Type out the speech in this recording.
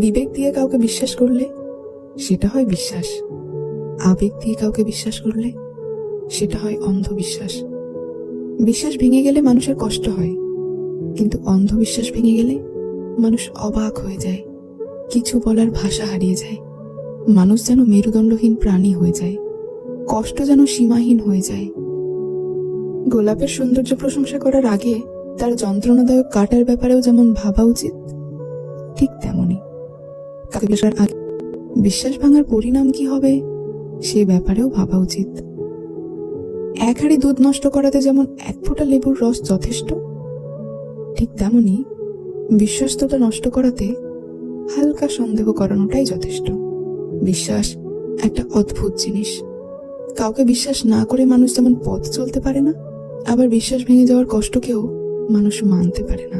বিবেক দিয়ে কাউকে বিশ্বাস করলে সেটা হয় বিশ্বাস, আবেগ দিয়ে কাউকে বিশ্বাস করলে সেটা হয় অন্ধবিশ্বাস। বিশ্বাস ভেঙে গেলে মানুষের কষ্ট হয়, কিন্তু অন্ধবিশ্বাস ভেঙে গেলে মানুষ অবাক হয়ে যায়, কিছু বলার ভাষা হারিয়ে যায়। মানুষ যেন মেরুদণ্ডহীন প্রাণী হয়ে যায়, কষ্ট যেন সীমাহীন হয়ে যায়। গোলাপের সৌন্দর্য প্রশংসা করার আগে তার যন্ত্রণাদায়ক কাটার ব্যাপারেও যেমন ভাবা উচিত, ঠিক তেমনি কাউকে বিশ্বাসের আগে বিশ্বাস ভাঙার পরিণাম কি হবে সে ব্যাপারেও ভাবা উচিত। এক হাঁড়ি দুধ নষ্ট করাতে যেমন এক ফোঁটা লেবুর রস যথেষ্ট, ঠিক তেমনি বিশ্বস্ততা নষ্ট করাতে হালকা সন্দেহ করানোটাই যথেষ্ট। বিশ্বাস একটা অদ্ভুত জিনিস। কাউকে বিশ্বাস না করে মানুষ যেমন পথ চলতে পারে না, আবার বিশ্বাস ভেঙে যাওয়ার কষ্টকেও মানুষ মানতে পারে না।